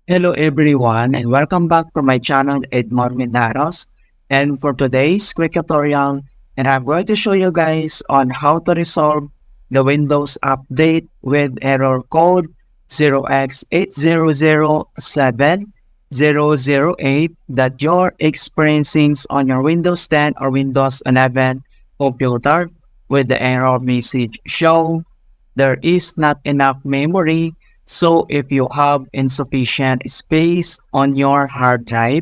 Hello everyone and welcome back to my channel Edmond Minaros. And for today's quick tutorial, and I'm going to show you guys on how to resolve the Windows update with error code 0x80070008 that you're experiencing on your Windows 10 or Windows 11 computer with the error message show there is not enough memory. So if you have insufficient space on your hard drive,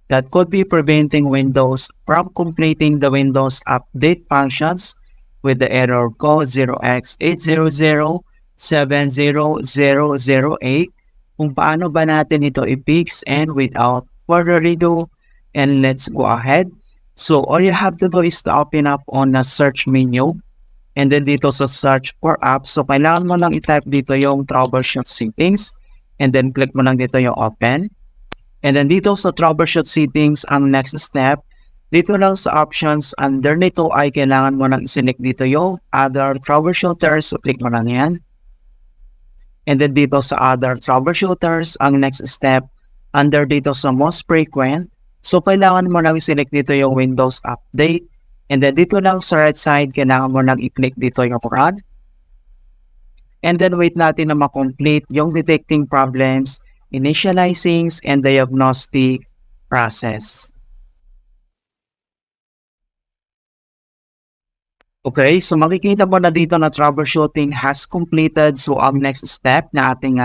that could be preventing Windows from completing the Windows update functions with the error code 0x80070008. Kung paano ba natin ito i-fix, and without further ado, and let's go ahead. So all you have to do is to open up on the search menu. And then dito sa search for apps, so kailangan mo lang i-type dito yung troubleshoot settings. And then click mo lang dito yung open. And then dito sa troubleshoot settings, ang next step, dito lang sa options, under nito ay kailangan mo lang i-select dito yung other troubleshooters. So click mo lang yan. And then dito sa other troubleshooters, ang next step, under dito sa most frequent, so kailangan mo lang i-select dito yung Windows Update. And then dito lang sa right side, kailangan mo lang i-click dito yung run. And then wait natin na ma-complete yung detecting problems, initializing, and diagnostic process. Okay, so makikita mo na dito na troubleshooting has completed. So ang next step na ating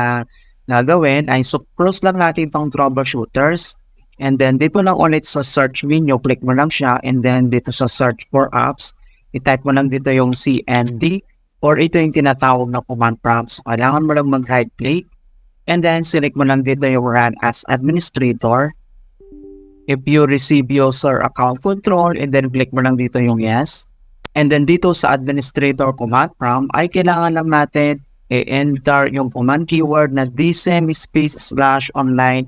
gagawin ay close lang natin itong troubleshooters. And then dito lang ulit sa search menu, click mo lang siya, and then dito sa search for apps, i-type mo lang dito yung CMD, or ito yung tinatawag na command prompt. So kailangan mo lang mag-right click, and then select mo lang dito yung run as administrator. If you receive user account control, and then click mo lang dito yung yes. And then dito sa administrator command prompt, ay kailangan lang natin i-enter yung command keyword na dsem /online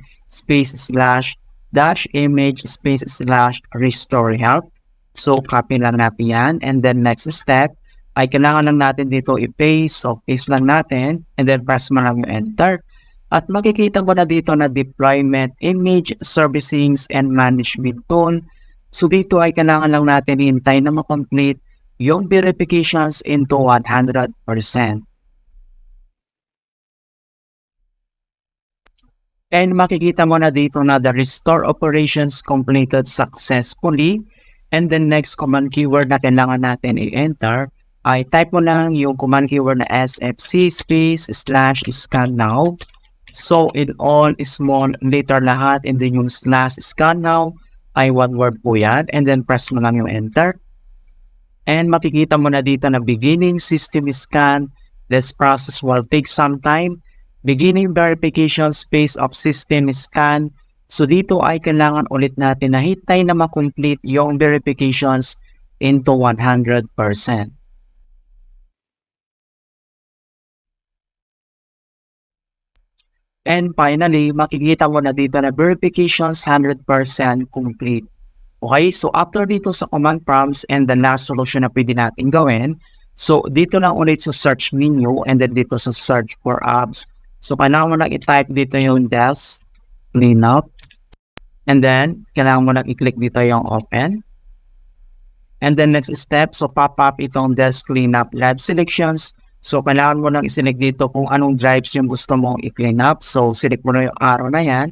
/image/restore help. So copy lang natin yan, and then next step ay kailangan lang natin dito i-paste. So paste lang natin, and then press mo lang yung enter, at makikita mo na dito na deployment image servicing and management tool. So dito ay kailangan lang natin hintay na ma-complete yung verifications into 100%. And makikita mo na dito na the restore operations completed successfully. And the next command keyword na kailangan natin i-enter ay type mo lang yung command keyword na sfc /scan now. So in all small letter lahat, and then yung /scan now ay one word po yan. And then press mo lang yung enter. And makikita mo na dito na beginning system scan. This process will take some time. Beginning verification space of system scan. So dito ay kailangan ulit natin na hintay na ma-complete yung verifications into 100%. And finally, makikita mo na dito na verifications 100% complete. Okay, so after dito sa command prompts and the last solution na pwede natin gawin, so dito lang ulit sa search menu, and then dito sa search for apps. So kailangan mo lang i-type dito yung desk cleanup, and then kailangan mo lang i-click dito yung open. And then next step, so pop up itong desk cleanup live selections. So kailangan mo lang i-select dito kung anong drives yung gusto mong i-clean up. So select mo na yung arrow na yan,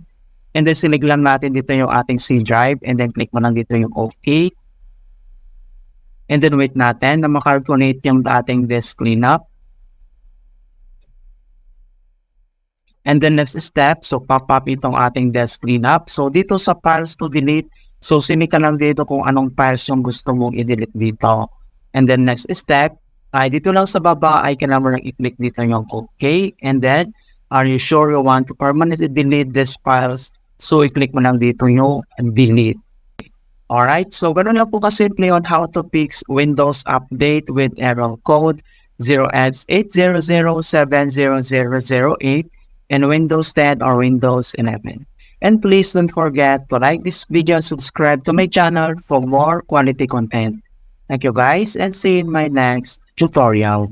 and then select lang natin dito yung ating C drive, and then click mo lang dito yung OK. And then wait natin na makalculate yung ating desk cleanup. And then next step, so pop up itong ating desk cleanup. So dito sa files to delete, so sinika lang dito kung anong files yung gusto mong i-delete dito. And then next step, ay dito lang sa baba ay kailangan mo lang i-click dito yung OK. And then, are you sure you want to permanently delete these files? So i-click mo lang dito yung delete. Alright, so ganoon lang po kasimple on how to fix Windows Update with error code 0x80070008 in Windows 10 or Windows 11. And please don't forget to like this video and subscribe to my channel for more quality content. Thank you guys, and see you in my next tutorial.